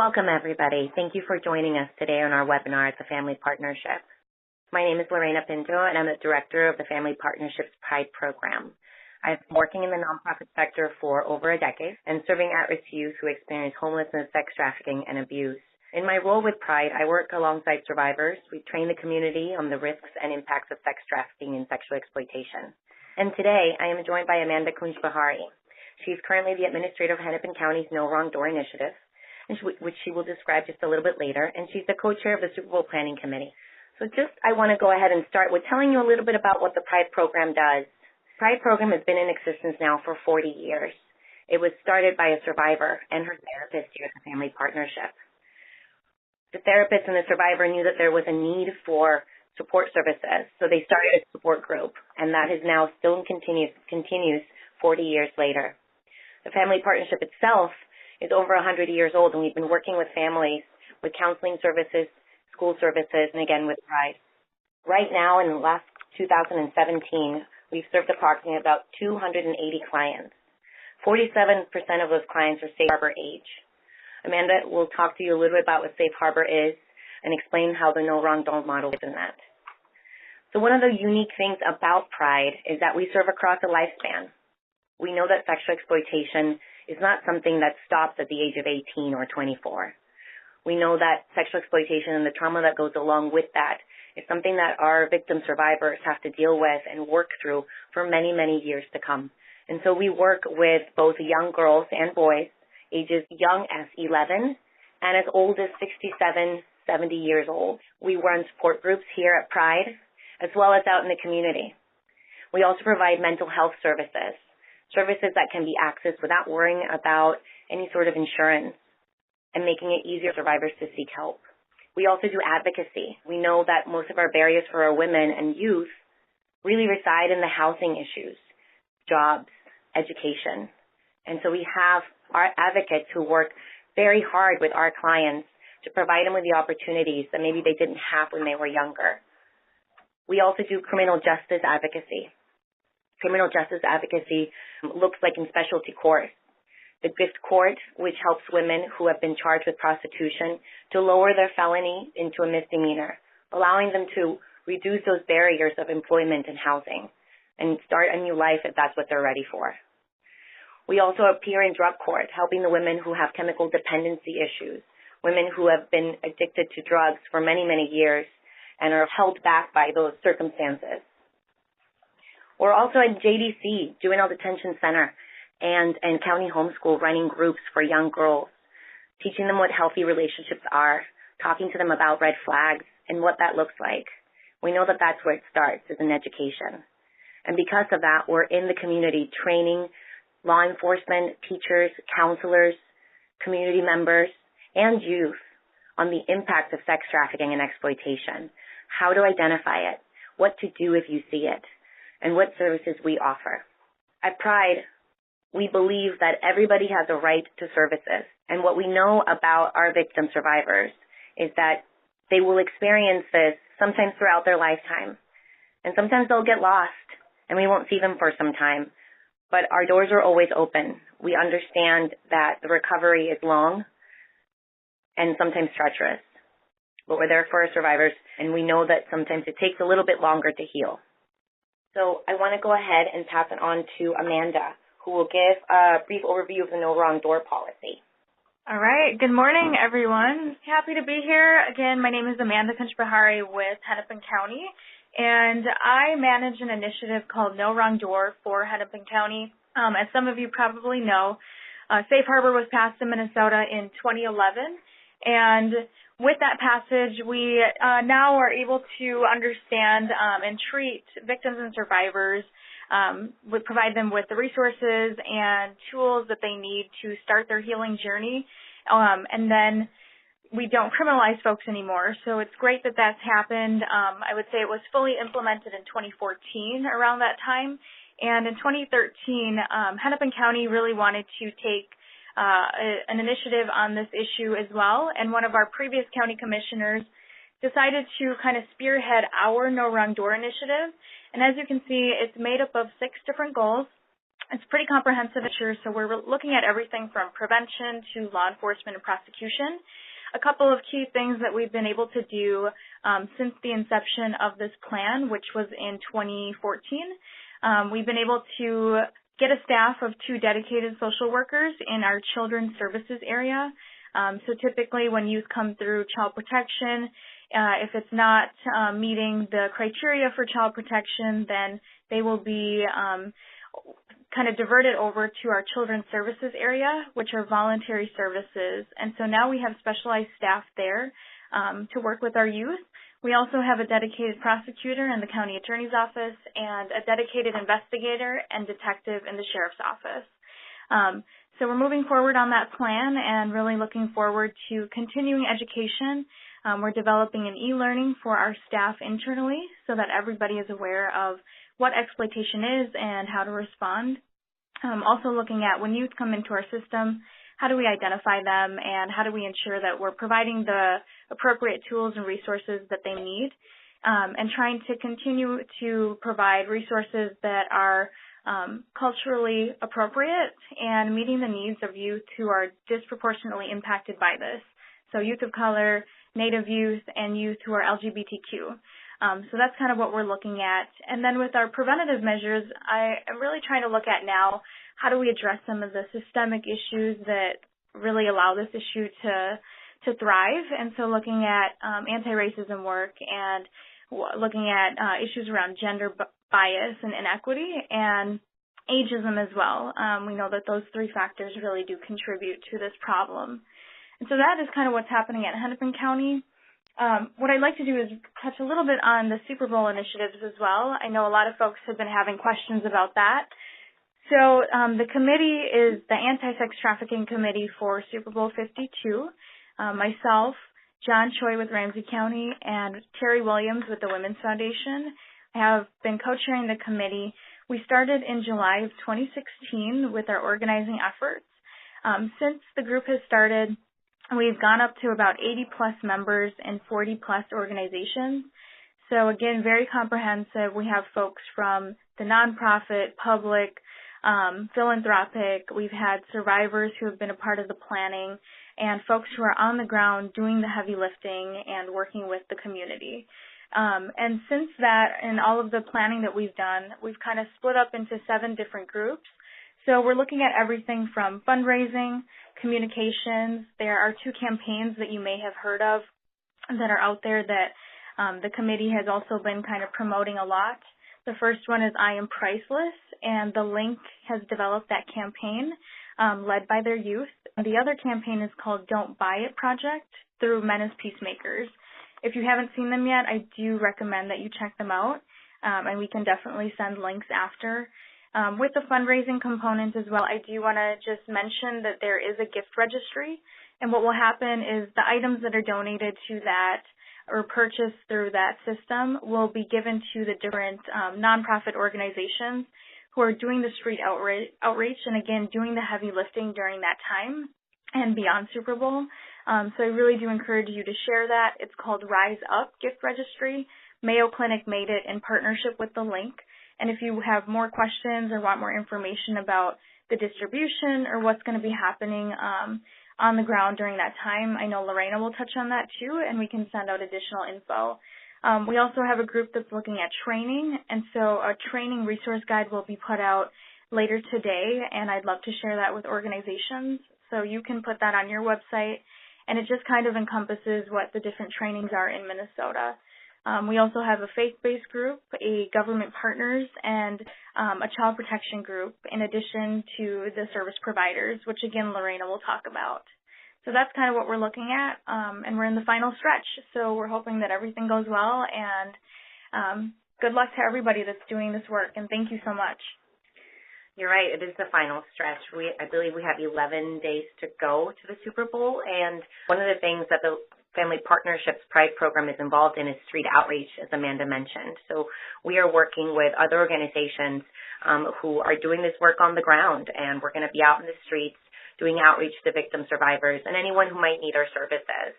Welcome, everybody. Thank you for joining us today on our webinar at the Family Partnership. My name is Lorena Pinto, and I'm the director of the Family Partnership's Pride program. I've been working in the nonprofit sector for over a decade and serving at-risk youth who experience homelessness, sex trafficking, and abuse. In my role with Pride, I work alongside survivors. We train the community on the risks and impacts of sex trafficking and sexual exploitation. And today, I am joined by Amanda Kunj-Bahari. She's currently the administrator of Hennepin County's No Wrong Door Initiative, which she will describe just a little bit later, and she's the co-chair of the Super Bowl Planning Committee. So I want to go ahead and start with telling you a little bit about what the Pride program does. Pride program has been in existence now for 40 years. It was started by a survivor and her therapist here at the Family Partnership. The therapist and the survivor knew that there was a need for support services, so they started a support group, and that is now still continues 40 years later. The Family Partnership itself is over 100 years old, and we've been working with families with counseling services, school services, and again with Pride. Right now, in the last 2017, we've served approximately about 280 clients. 47% of those clients are Safe Harbor age. Amanda will talk to you a little bit about what Safe Harbor is and explain how the No Wrong Door model is in that. So one of the unique things about Pride is that we serve across a lifespan. We know that sexual exploitation is not something that stops at the age of 18 or 24. We know that sexual exploitation and the trauma that goes along with that is something that our victim survivors have to deal with and work through for many, many years to come. And so we work with both young girls and boys, ages young as 11 and as old as 67, 70 years old. We run support groups here at Pride, as well as out in the community. We also provide mental health services that can be accessed without worrying about any sort of insurance and making it easier for survivors to seek help. We also do advocacy. We know that most of our barriers for our women and youth really reside in the housing issues, jobs, education. And so we have our advocates who work very hard with our clients to provide them with the opportunities that maybe they didn't have when they were younger. We also do criminal justice advocacy. Criminal justice advocacy looks like in specialty courts. The gift court, which helps women who have been charged with prostitution to lower their felony into a misdemeanor, allowing them to reduce those barriers of employment and housing and start a new life if that's what they're ready for. We also appear in drug court, helping the women who have chemical dependency issues, women who have been addicted to drugs for many, many years and are held back by those circumstances. We're also at JDC, Juvenile Detention Center, and County Homeschool running groups for young girls, teaching them what healthy relationships are, talking to them about red flags and what that looks like. We know that that's where it starts, is in education. And because of that, we're in the community training law enforcement, teachers, counselors, community members, and youth on the impact of sex trafficking and exploitation, how to identify it, what to do if you see it, and what services we offer. At Pride, we believe that everybody has a right to services. And what we know about our victim survivors is that they will experience this sometimes throughout their lifetime. And sometimes they'll get lost, and we won't see them for some time. But our doors are always open. We understand that the recovery is long and sometimes treacherous. But we're there for our survivors, and we know that sometimes it takes a little bit longer to heal. So I want to go ahead and pass it on to Amanda, who will give a brief overview of the No Wrong Door policy. All right. Good morning, everyone. Happy to be here. Again, my name is Amanda Kunj-Bahari with Hennepin County, and I manage an initiative called No Wrong Door for Hennepin County. As some of you probably know, Safe Harbor was passed in Minnesota in 2011, and with that passage, we now are able to understand and treat victims and survivors, provide them with the resources and tools that they need to start their healing journey, and then we don't criminalize folks anymore. So it's great that that's happened. I would say it was fully implemented in 2014 around that time, and in 2013, Hennepin County really wanted to take an initiative on this issue as well, and one of our previous county commissioners decided to kind of spearhead our No Wrong Door initiative. And as you can see, it's made up of 6 different goals. It's pretty comprehensive, sure. So we're looking at everything from prevention to law enforcement and prosecution. A couple of key things that we've been able to do since the inception of this plan, which was in 2014, we've been able to get a staff of 2 dedicated social workers in our children's services area. So typically when youth come through child protection, if it's not meeting the criteria for child protection, then they will be kind of diverted over to our children's services area, which are voluntary services. And so now we have specialized staff there to work with our youth. We also have a dedicated prosecutor in the county attorney's office and a dedicated investigator and detective in the sheriff's office. So we're moving forward on that plan and really looking forward to continuing education. We're developing an e-learning for our staff internally so that everybody is aware of what exploitation is and how to respond. Also looking at when youth come into our system, how do we identify them and how do we ensure that we're providing the appropriate tools and resources that they need, and trying to continue to provide resources that are culturally appropriate and meeting the needs of youth who are disproportionately impacted by this. So youth of color, Native youth, and youth who are LGBTQ. So that's kind of what we're looking at. And then with our preventative measures, I am really trying to look at now how do we address some of the systemic issues that really allow this issue to thrive. And so looking at anti-racism work and looking at issues around gender bias and inequity and ageism as well. We know that those 3 factors really do contribute to this problem. And so that is kind of what's happening at Hennepin County. What I'd like to do is touch a little bit on the Super Bowl initiatives as well. I know a lot of folks have been having questions about that. So the committee is the Anti-Sex Trafficking Committee for Super Bowl 52. Myself, John Choi with Ramsey County, and Terry Williams with the Women's Foundation have been co-chairing the committee. We started in July of 2016 with our organizing efforts. Since the group has started, we've gone up to about 80-plus members and 40-plus organizations. So again, very comprehensive. We have folks from the nonprofit, public, philanthropic. We've had survivors who have been a part of the planning and folks who are on the ground doing the heavy lifting and working with the community. And since that and all of the planning that we've done, we've kind of split up into 7 different groups. So we're looking at everything from fundraising, communications. There are 2 campaigns that you may have heard of that are out there that the committee has also been kind of promoting a lot. The first one is I Am Priceless, and the Link has developed that campaign led by their youth. The other campaign is called Don't Buy It Project through Men as Peacemakers. If you haven't seen them yet, I do recommend that you check them out, and we can definitely send links after. With the fundraising component as well, I do want to just mention that there is a gift registry, and what will happen is the items that are donated to that or purchased through that system will be given to the different nonprofit organizations who are doing the street outreach and, again, doing the heavy lifting during that time and beyond Super Bowl. So I really do encourage you to share that. It's called Rise Up Gift Registry. Mayo Clinic made it in partnership with the Link. And if you have more questions or want more information about the distribution or what's going to be happening on the ground during that time, I know Lorena will touch on that too, and we can send out additional info. We also have a group that's looking at training, and so a training resource guide will be put out later today, and I'd love to share that with organizations. So you can put that on your website, and it just kind of encompasses what the different trainings are in Minnesota. We also have a faith-based group, a government partners, and a child protection group, in addition to the service providers, which, again, Lorena will talk about. So that's kind of what we're looking at, and we're in the final stretch. So we're hoping that everything goes well, and good luck to everybody that's doing this work, and thank you so much. You're right. It is the final stretch. I believe we have 11 days to go to the Super Bowl, and one of the things that the Family Partnerships Pride program is involved in is street outreach, as Amanda mentioned. So we are working with other organizations who are doing this work on the ground, and we're going to be out in the streets doing outreach to victim survivors and anyone who might need our services.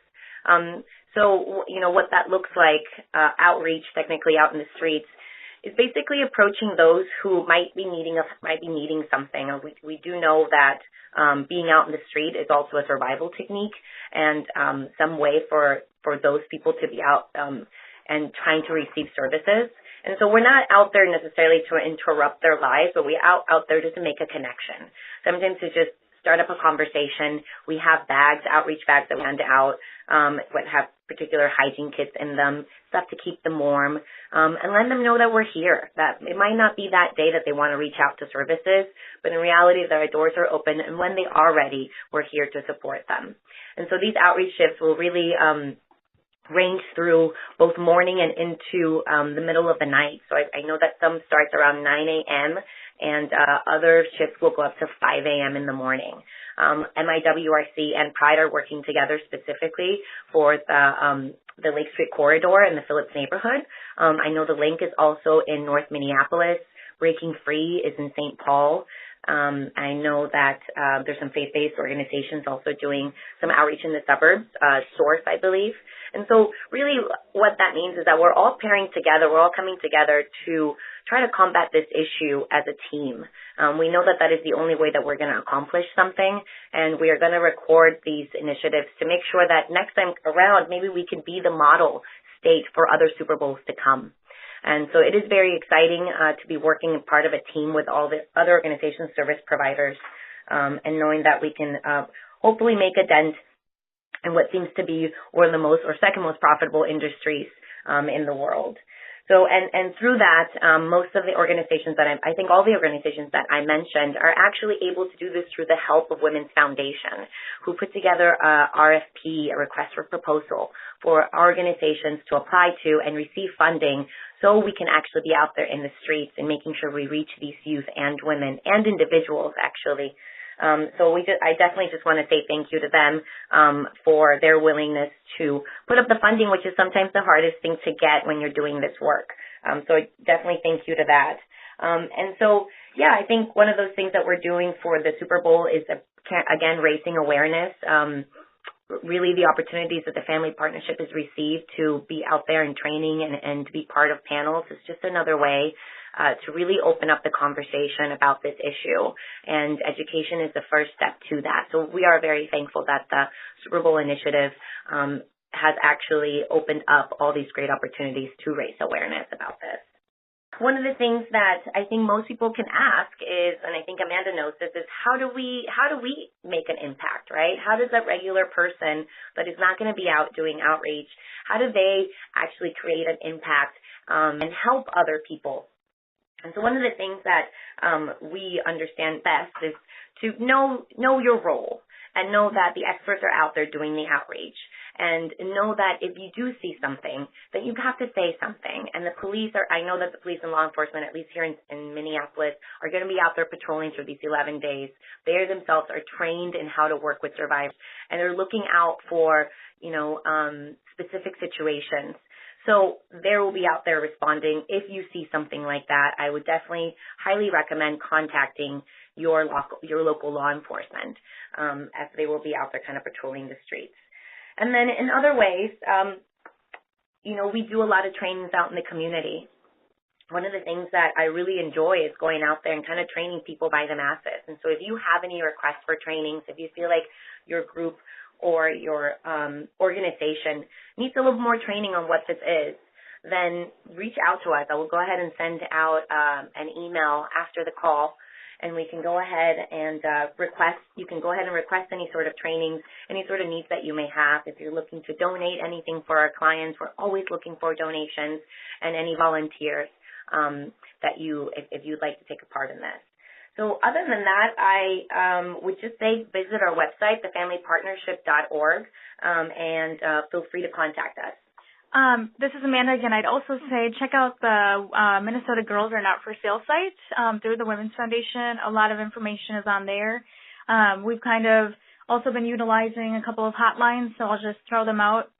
So, you know, what that looks like, outreach technically out in the streets, is basically approaching those who might be needing something. We do know that being out in the street is also a survival technique, and some way for those people to be out and trying to receive services. And so we're not out there necessarily to interrupt their lives, but we're out there just to make a connection. Sometimes to just start up a conversation. We have bags, outreach bags that we hand out, that have particular hygiene kits in them, stuff to keep them warm, and let them know that we're here, that it might not be that day that they want to reach out to services, but in reality, their doors are open, and when they are ready, we're here to support them. And so these outreach shifts will really range through both morning and into the middle of the night. So I know that some starts around 9 a.m. and other shifts will go up to 5 a.m. in the morning. MIWRC and Pride are working together specifically for the Lake Street corridor in the Phillips neighborhood. I know the link is also in North Minneapolis. Breaking Free is in St. Paul. I know that there's some faith-based organizations also doing some outreach in the suburbs, Source, I believe. And so really what that means is that we're all pairing together, we're all coming together to try to combat this issue as a team. We know that that is the only way that we're going to accomplish something, and we are going to record these initiatives to make sure that next time around, maybe we can be the model state for other Super Bowls to come. And so it is very exciting to be working part of a team with all the other organizations, service providers, and knowing that we can hopefully make a dent in what seems to be one of the most or second most profitable industries in the world. So, and through that, most of the organizations that I think all the organizations that I mentioned are actually able to do this through the help of Women's Foundation, who put together a RFP, a request for proposal, for organizations to apply to and receive funding so we can actually be out there in the streets and making sure we reach these youth and women and individuals actually. So I definitely just want to say thank you to them for their willingness to put up the funding, which is sometimes the hardest thing to get when you're doing this work. So definitely thank you to that. And so, yeah, I think one of those things that we're doing for the Super Bowl is, again, raising awareness. Really the opportunities that the Family Partnership has received to be out there in training and to be part of panels is just another way to really open up the conversation about this issue. And education is the first step to that. So we are very thankful that the Super Bowl initiative has actually opened up all these great opportunities to raise awareness about this. One of the things that I think most people can ask is, and I think Amanda knows this, is how do we make an impact, right? How does that regular person that is not going to be out doing outreach, how do they actually create an impact and help other people? And so one of the things that we understand best is to know your role and know that the experts are out there doing the outreach. And know that if you do see something, that you have to say something. And the police I know that the police and law enforcement, at least here in Minneapolis, are going to be out there patrolling for these 11 days. They themselves are trained in how to work with survivors, and they're looking out for, specific situations. So they will be out there responding. If you see something like that, I would definitely highly recommend contacting your local law enforcement, as they will be out there kind of patrolling the streets. And then in other ways, we do a lot of trainings out in the community. One of the things that I really enjoy is going out there and kind of training people by the masses. And so if you have any requests for trainings, if you feel like your group or your organization needs a little more training on what this is, then reach out to us. I will go ahead and send out an email after the call, and we can go ahead and request. You can go ahead and request any sort of trainings, any sort of needs that you may have. If you're looking to donate anything for our clients, we're always looking for donations and any volunteers that if you'd like to take a part in this. So other than that, I would just say visit our website, TheFamilyPartnership.org, and feel free to contact us. This is Amanda again. I'd also say check out the Minnesota Girls Are Not for Sale site through the Women's Foundation. A lot of information is on there. We've kind of also been utilizing a couple of hotlines, so I'll just throw them out.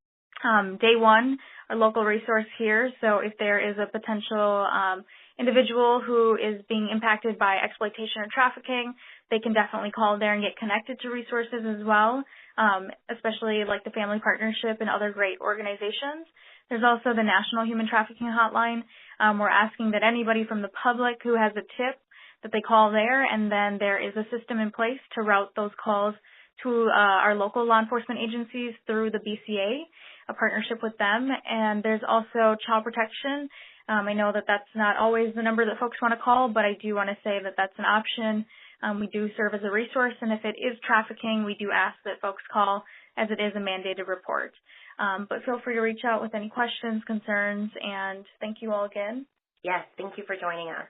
Day One, our local resource here. So if there is a potential individual who is being impacted by exploitation or trafficking, they can definitely call there and get connected to resources as well, especially like the Family Partnership and other great organizations. There's also the National Human Trafficking Hotline. We're asking that anybody from the public who has a tip that they call there, and then there is a system in place to route those calls to our local law enforcement agencies through the BCA, a partnership with them. And there's also child protection. I know that that's not always the number that folks want to call, but I do want to say that that's an option. We do serve as a resource, and if it is trafficking, we do ask that folks call, as it is a mandated report. But feel free to reach out with any questions, concerns, and thank you all again. Yes, thank you for joining us.